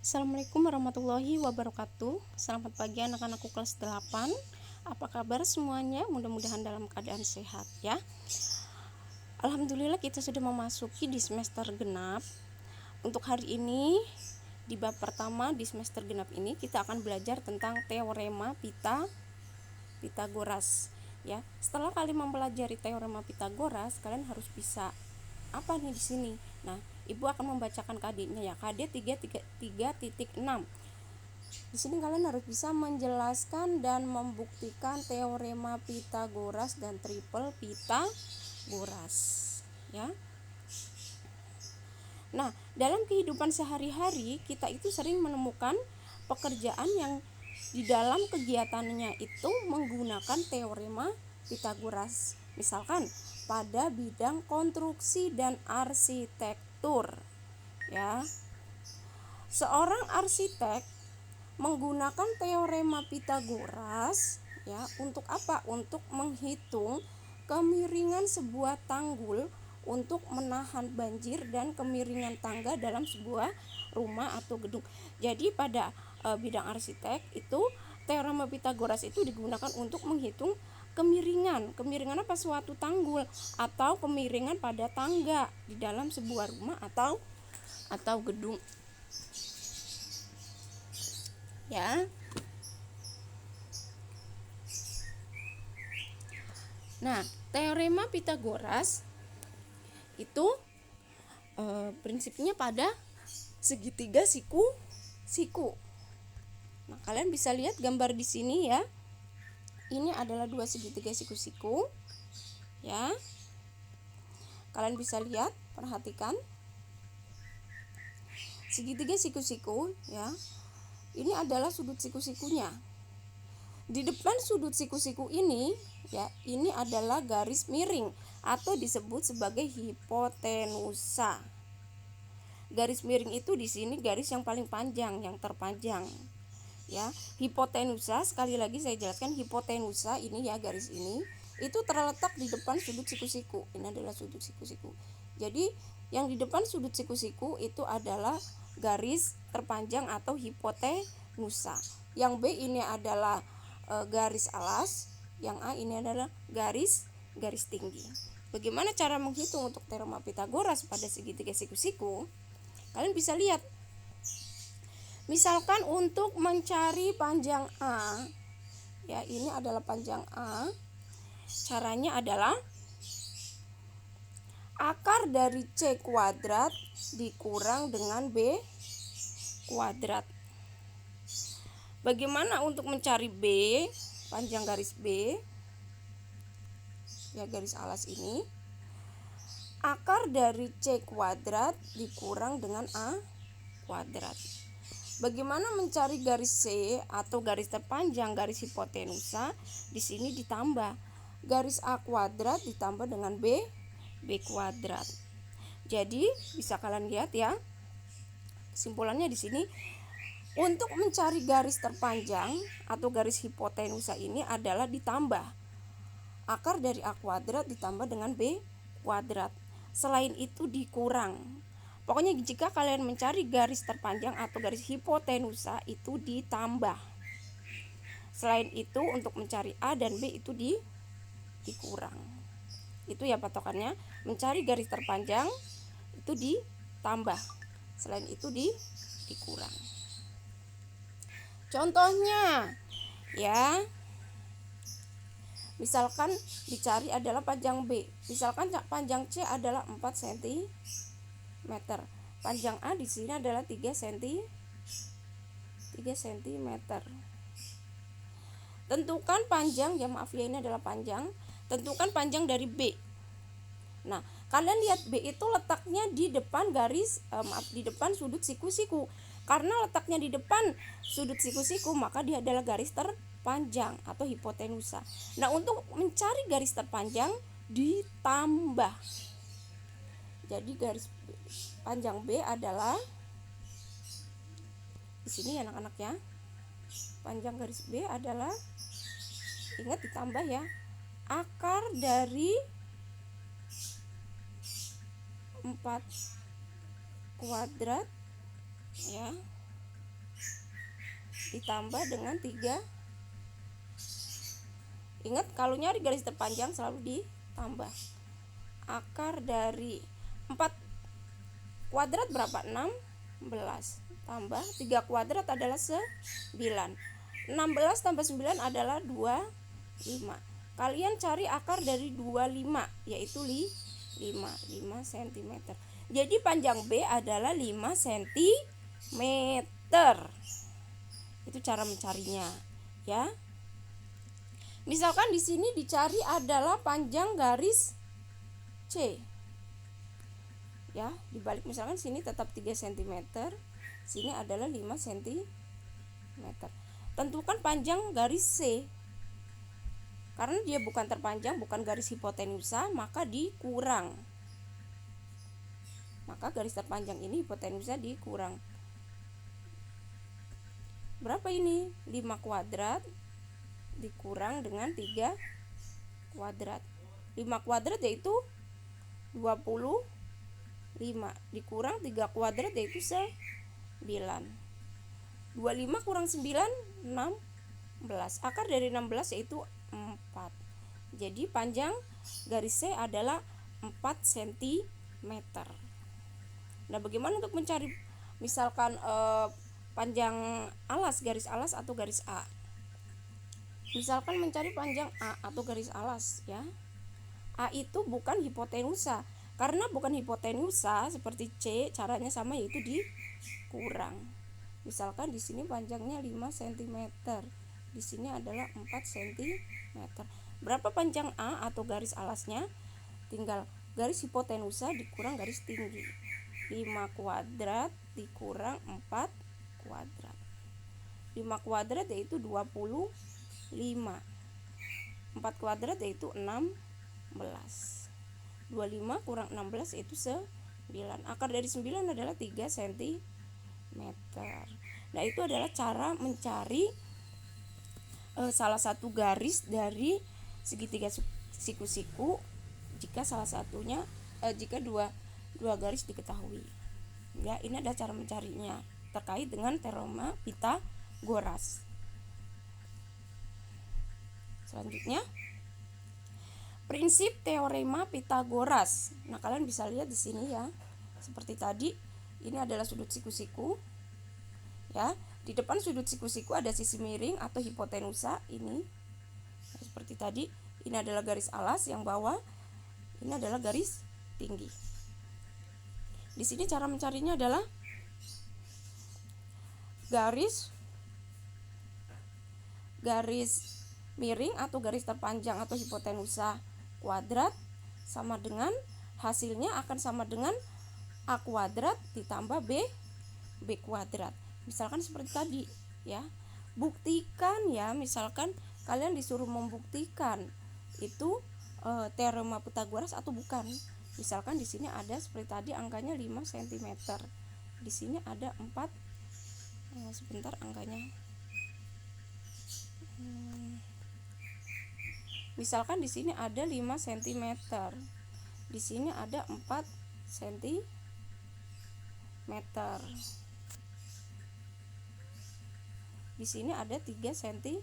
Assalamualaikum warahmatullahi wabarakatuh. Selamat pagi anak-anakku kelas 8. Apa kabar semuanya? Mudah-mudahan dalam keadaan sehat ya. Alhamdulillah kita sudah memasuki di semester genap. Untuk hari ini di bab pertama di semester genap ini kita akan belajar tentang teorema Pitagoras ya. Setelah kalian mempelajari teorema Pitagoras, kalian harus bisa apa nih di sini. Nah, Ibu akan membacakan KD-nya ya. KD 3.6. Di sini kalian harus bisa menjelaskan dan membuktikan teorema Pitagoras dan triple Pitagoras ya. Nah, dalam kehidupan sehari-hari kita itu sering menemukan pekerjaan yang di dalam kegiatannya itu menggunakan teorema Pitagoras. Misalkan pada bidang konstruksi dan arsitektur ya. Seorang arsitek menggunakan teorema Pitagoras ya untuk apa? Untuk menghitung kemiringan sebuah tanggul untuk menahan banjir dan kemiringan tangga dalam sebuah rumah atau gedung. Jadi pada bidang arsitek itu teorema Pitagoras itu digunakan untuk menghitung kemiringan apa suatu tanggul atau kemiringan pada tangga di dalam sebuah rumah atau gedung ya. Nah, teorema Pitagoras itu prinsipnya pada segitiga siku. Nah, kalian bisa lihat gambar di sini ya. Ini adalah dua segitiga siku-siku ya. Kalian bisa lihat, perhatikan segitiga siku-siku ya. Ini adalah sudut siku-sikunya. Di depan sudut siku-siku ini ya, ini adalah garis miring atau disebut sebagai hipotenusa. Garis miring itu di sini garis yang paling panjang, yang terpanjang. Ya, hipotenusa, sekali lagi saya jelaskan, hipotenusa ini ya, garis ini itu terletak di depan sudut siku-siku. Ini adalah sudut siku-siku. Jadi yang di depan sudut siku-siku itu adalah garis terpanjang atau hipotenusa. Yang B ini adalah garis alas, yang A ini adalah garis tinggi. Bagaimana cara menghitung untuk teorema Pitagoras pada segitiga siku-siku? Kalian bisa lihat. Misalkan untuk mencari panjang A, ya ini adalah panjang A. Caranya adalah akar dari C kuadrat dikurang dengan B kuadrat. Bagaimana untuk mencari B, panjang garis B, ya garis alas ini? Akar dari C kuadrat dikurang dengan A kuadrat. Bagaimana mencari garis C atau garis terpanjang, garis hipotenusa? Di sini ditambah garis A kuadrat ditambah dengan B kuadrat. Jadi bisa kalian lihat ya. Kesimpulannya di sini, untuk mencari garis terpanjang atau garis hipotenusa ini adalah ditambah akar dari A kuadrat ditambah dengan B kuadrat. Selain itu dikurang. Pokoknya jika kalian mencari garis terpanjang atau garis hipotenusa itu ditambah. Selain itu untuk mencari A dan B itu dikurang. Itu ya patokannya, mencari garis terpanjang itu ditambah. Selain itu dikurang. Contohnya ya. Misalkan dicari adalah panjang B. Misalkan panjang C adalah 4 cm. Panjang A di sini adalah 3 cm. Tentukan panjang, ya maaf ya ini adalah panjang. Tentukan panjang dari B. Nah, kalian lihat B itu letaknya di depan garis di depan sudut siku-siku. Karena letaknya di depan sudut siku-siku, maka dia adalah garis terpanjang atau hipotenusa. Nah, untuk mencari garis terpanjang ditambah. Jadi garis panjang B adalah di sini anak-anak ya. Panjang garis B adalah, ingat ditambah ya, akar dari 4 kuadrat ya ditambah dengan 3. Ingat, kalau nyari garis terpanjang selalu ditambah. Akar dari 4 kuadrat berapa? 16. Tambah 3 kuadrat adalah 9. 16 tambah 9 adalah 25. Kalian cari akar dari 25, yaitu 5 cm. Jadi panjang B adalah 5 cm. Itu cara mencarinya, ya. Misalkan di sini dicari adalah panjang garis C. Ya, dibalik misalkan sini tetap 3 cm, sini adalah 5 cm. Tentukan panjang garis C. Karena dia bukan terpanjang, bukan garis hipotenusa, maka dikurang. Maka garis terpanjang ini hipotenusa dikurang. Berapa ini? 5 kuadrat dikurang dengan 3 kuadrat. 5 kuadrat yaitu 25, dikurang 3 kuadrat yaitu 9. 25 kurang 9, 16. Akar dari 16 yaitu 4. Jadi panjang garis C adalah 4 cm. Nah, bagaimana untuk mencari misalkan panjang alas, garis alas atau garis A? Misalkan mencari panjang A atau garis alas, ya. A itu bukan hipotenusa. Karena bukan hipotenusa seperti C, caranya sama, yaitu dikurang. Misalkan di sini panjangnya 5 cm. Di sini adalah 4 cm. Berapa panjang A atau garis alasnya? Tinggal garis hipotenusa dikurang garis tinggi. 5 kuadrat dikurang 4 kuadrat. 5 kuadrat yaitu 25. 4 kuadrat yaitu 16. 25 kurang 16 yaitu 9. Akar dari 9 adalah 3 cm. Nah, itu adalah cara mencari salah satu garis dari segitiga siku-siku jika salah satunya jika dua garis diketahui. Ya, ini adalah cara mencarinya terkait dengan teorema Pythagoras. Selanjutnya, prinsip teorema Pythagoras. Nah, kalian bisa lihat di sini, ya. Seperti tadi, ini adalah sudut siku-siku. Ya, di depan sudut siku-siku ada sisi miring atau hipotenusa ini. Seperti tadi, ini adalah garis alas yang bawah, ini adalah garis tinggi. Di sini cara mencarinya adalah garis miring atau garis terpanjang atau hipotenusa kuadrat sama dengan, hasilnya akan sama dengan A kuadrat ditambah B kuadrat. Misalkan seperti tadi, ya. Buktikan, ya. Misalkan kalian disuruh membuktikan itu teorema Pythagoras atau bukan. Misalkan di sini ada seperti tadi angkanya 5 cm. Di sini ada 4. Sebentar angkanya. Misalkan di sini ada 5 cm. Di sini ada 4 cm. Di sini ada 3 cm.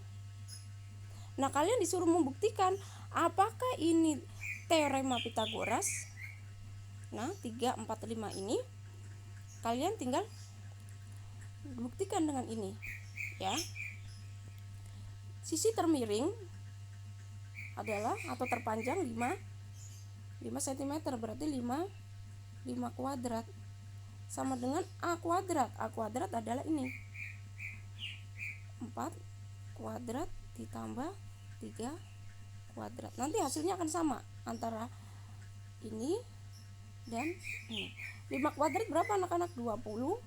Nah, kalian disuruh membuktikan apakah ini teorema Pythagoras. Nah, 3, 4, 5 ini kalian tinggal buktikan dengan ini, ya. Sisi termiring adalah atau terpanjang 5 cm, berarti 5 kuadrat sama dengan A kuadrat. A kuadrat adalah ini, 4 kuadrat ditambah 3 kuadrat. Nanti hasilnya akan sama antara ini dan ini. 5 kuadrat berapa anak-anak? 25.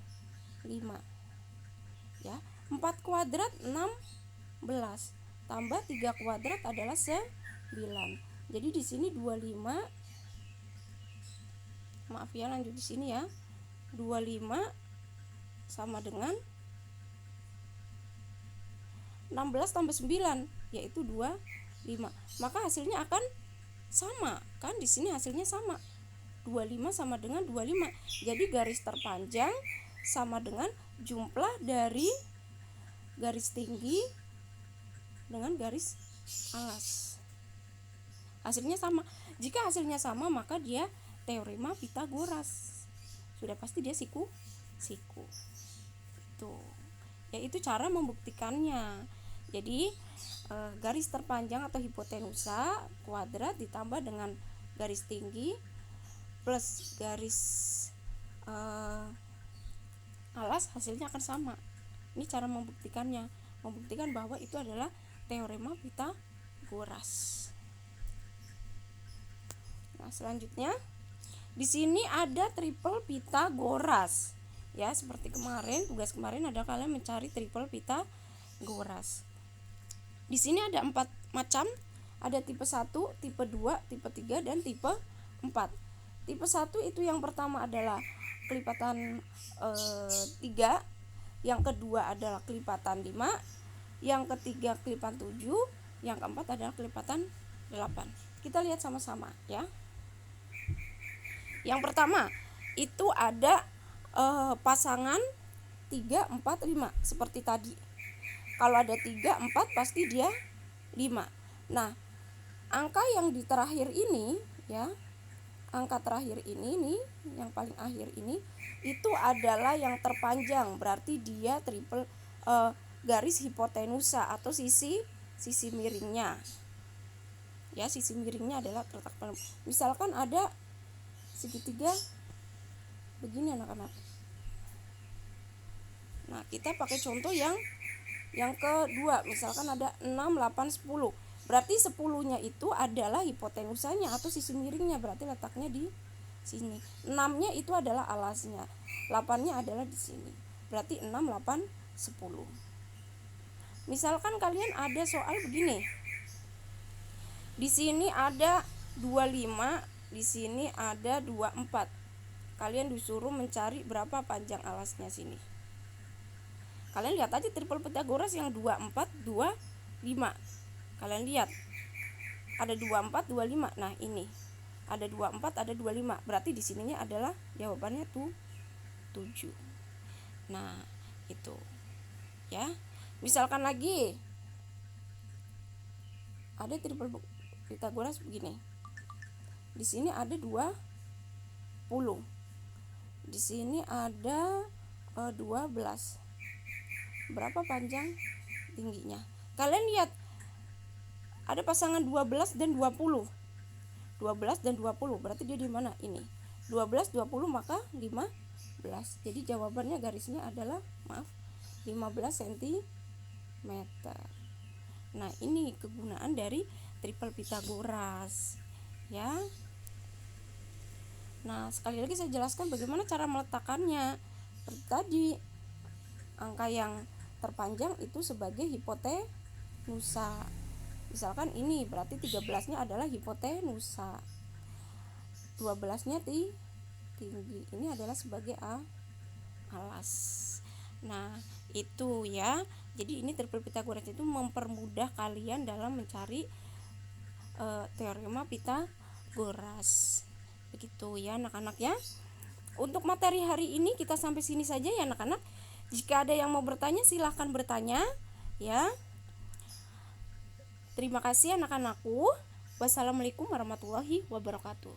Ya, 4 kuadrat 16 tambah 3 kuadrat adalah 9. Jadi di sini 25. Maaf ya, lanjut di sini ya. 25 sama dengan 16 tambah 9 yaitu 25. Maka hasilnya akan sama, kan? Di sini hasilnya sama. 25 sama dengan 25. Jadi garis terpanjang sama dengan jumlah dari garis tinggi dengan garis alas. Hasilnya sama. Jika hasilnya sama, maka dia teorema Pitagoras. Sudah pasti dia siku. Tuh. Yaitu cara membuktikannya. Jadi garis terpanjang atau hipotenusa kuadrat ditambah dengan garis tinggi plus garis alas, hasilnya akan sama. Ini cara membuktikannya, membuktikan bahwa itu adalah teorema Pitagoras. Nah, selanjutnya di sini ada triple Pitagoras. Ya, seperti kemarin, tugas kemarin ada kalian mencari triple Pitagoras. Di sini ada 4 macam. Ada tipe 1, tipe 2, tipe 3 dan tipe 4. Tipe 1 itu yang pertama adalah kelipatan 3, yang kedua adalah kelipatan 5, yang ketiga kelipatan 7, yang keempat adalah kelipatan 8. Kita lihat sama-sama ya. Yang pertama itu ada pasangan 3, 4, 5 seperti tadi. Kalau ada 3, 4 pasti dia 5. Nah, angka yang di terakhir ini ya, angka terakhir ini nih, yang paling akhir ini itu adalah yang terpanjang, berarti dia triple garis hipotenusa atau sisi miringnya. Ya, sisi miringnya adalah terletak. Misalkan ada segitiga begini anak-anak. Nah, kita pakai contoh yang kedua. Misalkan ada 6, 8, 10. Berarti 10-nya itu adalah hipotenusanya atau sisi miringnya, berarti letaknya di sini. 6-nya itu adalah alasnya. 8-nya adalah di sini. Berarti 6, 8, 10. Misalkan kalian ada soal begini. Di sini ada 25, di sini ada 24. Kalian disuruh mencari berapa panjang alasnya sini. Kalian lihat aja triple Pitagoras yang 24, 25. Kalian lihat. Ada 24, 25. Nah, ini. Ada 24, ada 25. Berarti di sininya adalah jawabannya tuh 7. Nah, itu. Ya. Misalkan lagi ada triple Pitagoras begini. Di sini ada 20. Di sini ada 12. Berapa panjang tingginya? Kalian lihat. Ada pasangan 12 dan 20. 12 dan 20 berarti dia di mana? Ini. 12, 20 maka 15. Jadi jawabannya garisnya adalah 15 cm. Nah, ini kegunaan dari triple Pitagoras. Ya. Nah, sekali lagi saya jelaskan bagaimana cara meletakkannya. Seperti tadi, angka yang terpanjang itu sebagai hipotenusa. Misalkan ini berarti 13-nya adalah hipotenusa. 12-nya tinggi. Ini adalah sebagai alas. Nah, itu ya. Jadi ini triple Pitagoras itu mempermudah kalian dalam mencari teorema Pitagoras. Begitu ya anak-anak ya. Untuk materi hari ini kita sampai sini saja ya anak-anak. Jika ada yang mau bertanya silahkan bertanya ya. Terima kasih anak-anakku. Wassalamualaikum warahmatullahi wabarakatuh.